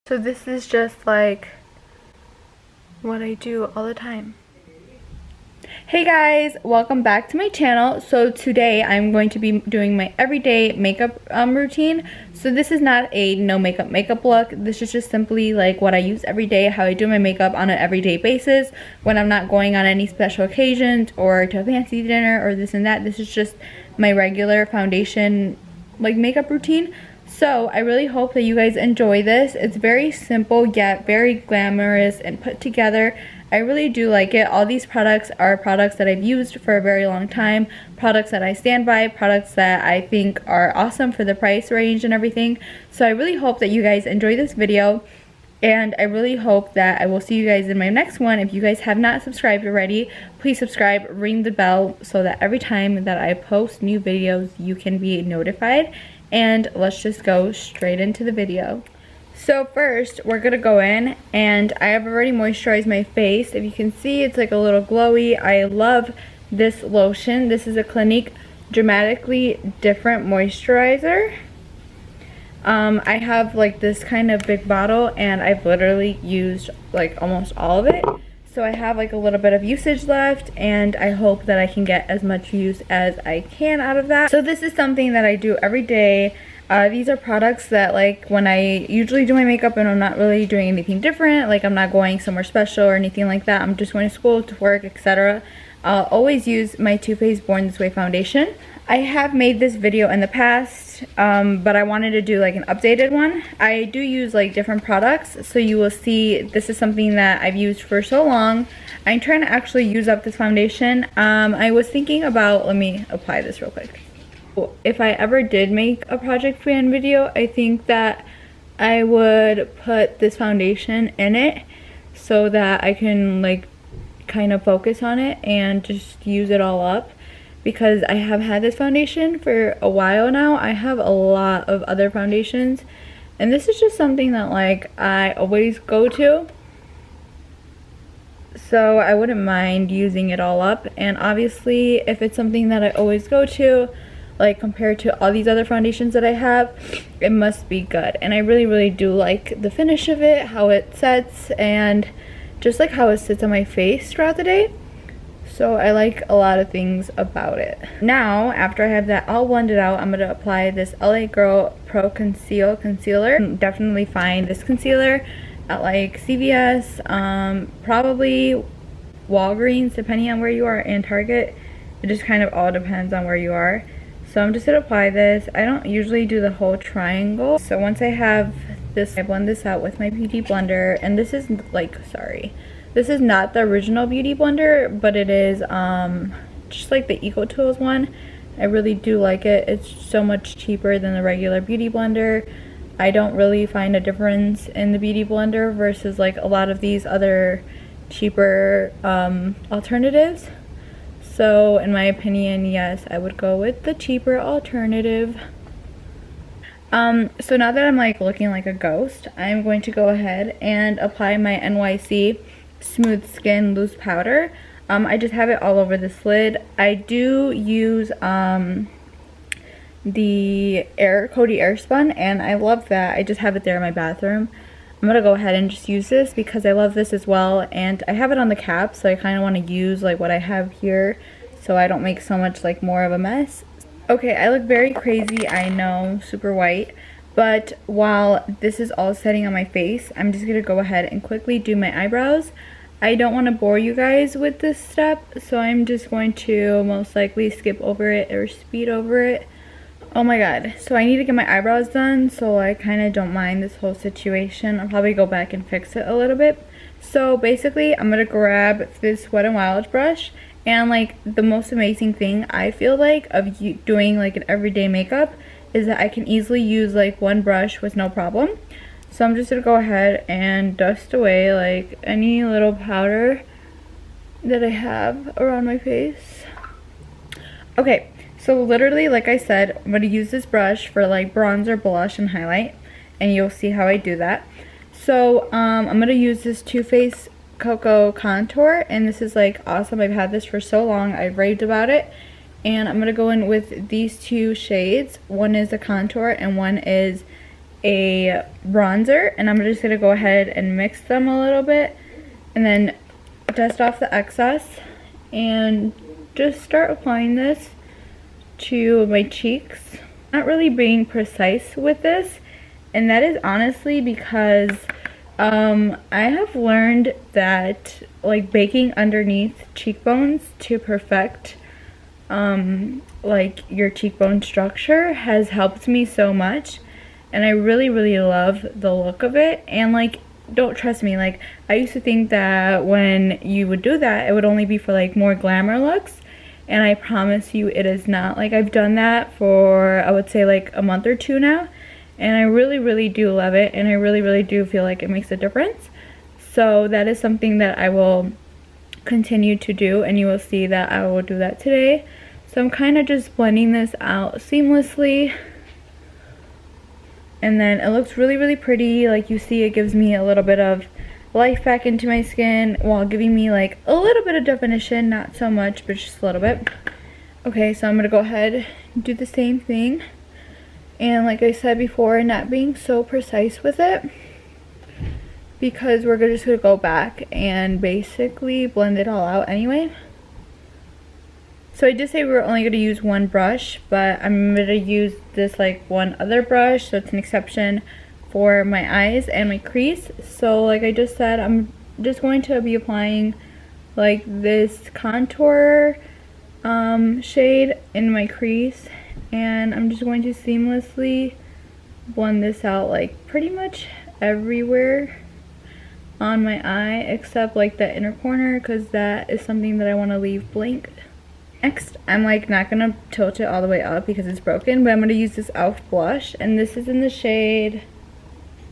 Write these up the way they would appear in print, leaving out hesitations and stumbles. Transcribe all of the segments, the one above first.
So this is just like what I do all the time. Hey guys, welcome back to my channel. So today I'm going to be doing my everyday makeup routine. So this is not a no makeup look. This is just simply like what I use every day, how I do my makeup on an everyday basis when I'm not going on any special occasions or to a fancy dinner or this and that. This is just my regular foundation like makeup routine. So I really hope that you guys enjoy this. It's very simple yet very glamorous and put together. I really do like it. All these products are products that I've used for a very long time, products that I stand by, products that I think are awesome for the price range and everything. So I really hope that you guys enjoy this video, and I really hope that I will see you guys in my next one. If you guys have not subscribed already, please subscribe, ring the bell so that every time that I post new videos you can be notified. And let's just go straight into the video. So first, we're gonna go in, and I have already moisturized my face. If you can see, it's like a little glowy. I love this lotion. This is a Clinique Dramatically Different Moisturizer. I have like this kind of big bottle, and I've literally used like almost all of it. So I have like a little bit of usage left, and I hope that I can get as much use as I can out of that. So this is something that I do every day. These are products that like when I usually do my makeup and I'm not really doing anything different, like I'm not going somewhere special or anything like that, I'm just going to school, to work, etc. I'll always use my Too Faced Born This Way foundation. I have made this video in the past, but I wanted to do like an updated one. I do use like different products, so you will see this is something that I've used for so long. I'm trying to actually use up this foundation. I was thinking about, let me apply this real quick. If I ever did make a project plan video, I think that I would put this foundation in it so that I can like kind of focus on it and just use it all up, because I have had this foundation for a while now. I have a lot of other foundations, and this is just something that like I always go to, so I wouldn't mind using it all up. And obviously if it's something that I always go to, like compared to all these other foundations that I have, it must be good. And I really do like the finish of it, how it sets, and just like how it sits on my face throughout the day. So I like a lot of things about it. Now, after I have that all blended out, I'm gonna apply this LA Girl Pro Conceal Concealer. Definitely find this concealer at like CVS, probably Walgreens, depending on where you are, and Target. It just kind of all depends on where you are. So I'm just gonna apply this. I don't usually do the whole triangle. So once I have this, I blend this out with my beauty blender. And this is like, sorry, this is not the original beauty blender, but it is just like the Eco Tools one. I really do like it. It's so much cheaper than the regular beauty blender. I don't really find a difference in the beauty blender versus like a lot of these other cheaper alternatives. So in my opinion, yes, I would go with the cheaper alternative. So now that I'm like looking like a ghost, I'm going to go ahead and apply my NYC Smooth Skin Loose Powder. I just have it all over this lid. I do use the Coty Airspun, and I love that. I just have it there in my bathroom. I'm gonna go ahead and just use this because I love this as well, and I have it on the cap, so I kind of want to use like what I have here so I don't make so much like more of a mess. Okay, I look very crazy, I know, super white, but while this is all setting on my face, I'm just gonna go ahead and quickly do my eyebrows. I don't want to bore you guys with this step, so I'm just going to most likely skip over it or speed over it. Oh my god, so I need to get my eyebrows done, so I kind of don't mind this whole situation. I'll probably go back and fix it a little bit. So basically, I'm going to grab this Wet n Wild brush, and like the most amazing thing I feel like of doing like an everyday makeup is that I can easily use like one brush with no problem. So I'm just going to go ahead and dust away like any little powder that I have around my face. Okay. So literally, like I said, I'm going to use this brush for like bronzer, blush, and highlight, and you'll see how I do that. So I'm going to use this Too Faced Cocoa Contour, and this is like awesome. I've had this for so long, I've raved about it. And I'm going to go in with these two shades. One is a contour and one is a bronzer, and I'm just gonna go ahead and mix them a little bit and then dust off the excess and just start applying this to my cheeks. Not really being precise with this, and that is honestly because I have learned that like baking underneath cheekbones to perfect like your cheekbone structure has helped me so much, and I really love the look of it. And like, don't trust me, like I used to think that when you would do that it would only be for like more glamour looks, and I promise you it is not. Like, I've done that for I would say like a month or two now, and I really do love it, and I really do feel like it makes a difference. So that is something that I will continue to do, and you will see that I will do that today. So I'm kind of just blending this out seamlessly, and then it looks really pretty. Like, you see, it gives me a little bit of life back into my skin while giving me like a little bit of definition, not so much, but just a little bit. Okay, so I'm gonna go ahead and do the same thing, and like I said before, not being so precise with it because we're just gonna go back and basically blend it all out anyway. So I did say we were only going to use one brush, but I'm going to use this like one other brush, so it's an exception for my eyes and my crease. So like I just said, I'm just going to be applying like this contour shade in my crease, and I'm just going to seamlessly blend this out like pretty much everywhere on my eye except like the inner corner, because that is something that I want to leave blank. Next, I'm like not gonna tilt it all the way up because it's broken, but I'm gonna use this e.l.f. blush, and this is in the shade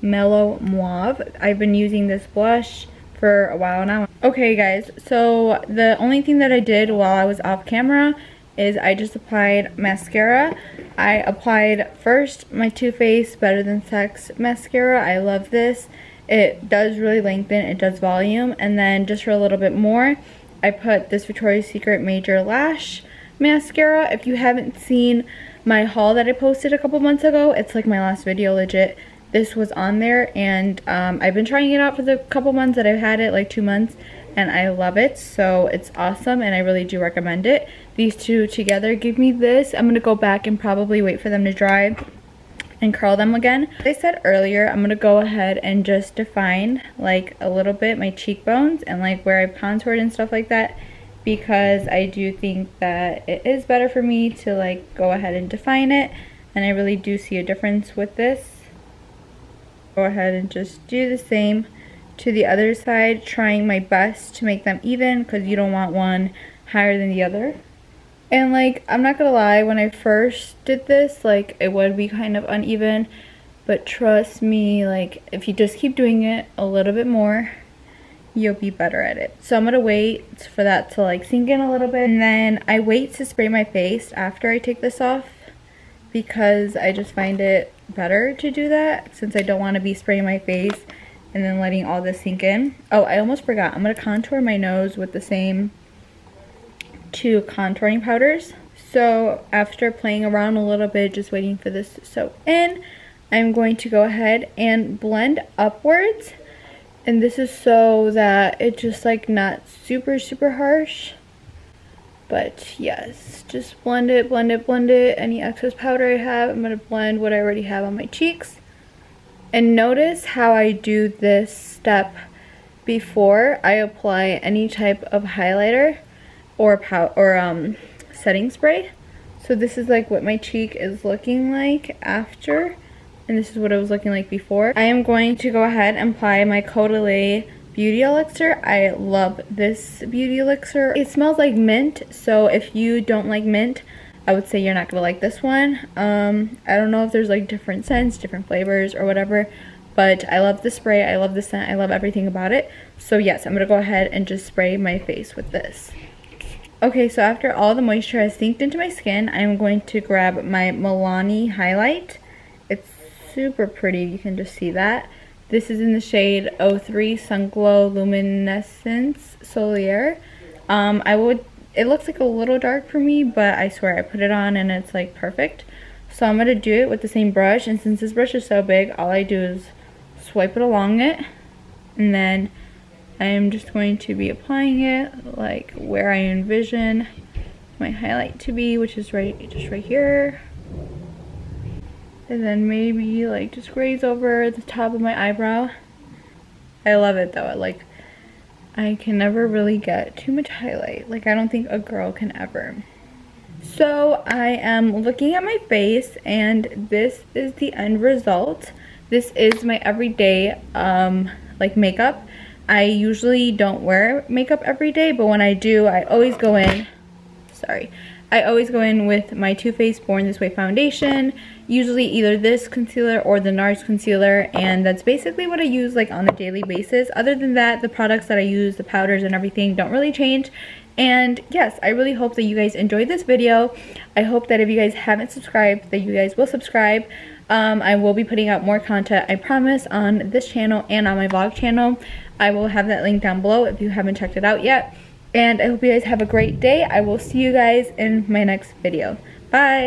Mellow Mauve. I've been using this blush for a while now. Okay guys, so the only thing that I did while I was off camera is I just applied mascara. I applied first my Too Faced Better Than Sex mascara. I love this. It does really lengthen, it does volume, and then just for a little bit more, I put this Victoria's Secret Major Lash Mascara. If you haven't seen my haul that I posted a couple months ago, it's like my last video, legit. This was on there, and I've been trying it out for the couple months that I've had it, like 2 months, and I love it. So it's awesome, and I really do recommend it. These two together give me this. I'm going to go back and probably wait for them to dry and curl them again. As I said earlier, I'm gonna go ahead and just define like a little bit my cheekbones and like where I've contoured and stuff like that, because I do think that it is better for me to like go ahead and define it, and I really do see a difference with this. Go ahead and just do the same to the other side, trying my best to make them even because you don't want one higher than the other. And like, I'm not gonna lie, when I first did this, like it would be kind of uneven, but trust me, like if you just keep doing it a little bit more, you'll be better at it. So I'm gonna wait for that to like sink in a little bit, and then I wait to spray my face after I take this off because I just find it better to do that, since I don't want to be spraying my face and then letting all this sink in. Oh, I almost forgot, I'm gonna contour my nose with the same 2 contouring powders. So after playing around a little bit, just waiting for this to soak in, I'm going to go ahead and blend upwards, and this is so that it's just like not super harsh. But yes, just blend it. Any excess powder I have, I'm going to blend what I already have on my cheeks. And notice how I do this step before I apply any type of highlighter or setting spray. So this is like what my cheek is looking like after, and this is what it was looking like before. I am going to go ahead and apply my Caudalie Beauty Elixir. I love this beauty elixir. It smells like mint, so if you don't like mint, I would say you're not gonna like this one. I don't know if there's like different scents, different flavors or whatever, but I love the spray, I love the scent, I love everything about it. So yes, I'm gonna go ahead and just spray my face with this. Okay, so after all the moisture has sinked into my skin, I'm going to grab my Milani highlight. It's super pretty, you can just see that. This is in the shade 03 Sun Glow Luminescence Solier. It looks like a little dark for me, but I swear I put it on and it's like perfect. So I'm going to do it with the same brush, and since this brush is so big, all I do is swipe it along it, and then I'm just going to be applying it like where I envision my highlight to be, which is just right here. And then maybe like just graze over the top of my eyebrow. I love it though. Like, I can never really get too much highlight. Like, I don't think a girl can ever. So I am looking at my face, and this is the end result. This is my everyday like makeup. I usually don't wear makeup every day, but when I do, I always go in with my Too Faced Born This Way foundation, usually either this concealer or the NARS concealer, and that's basically what I use like on a daily basis. Other than that, the products that I use, the powders and everything, don't really change. And yes, I really hope that you guys enjoyed this video. I hope that if you guys haven't subscribed, that you guys will subscribe. I will be putting out more content, I promise, on this channel and on my vlog channel. I will have that link down below if you haven't checked it out yet. And I hope you guys have a great day. I will see you guys in my next video. Bye!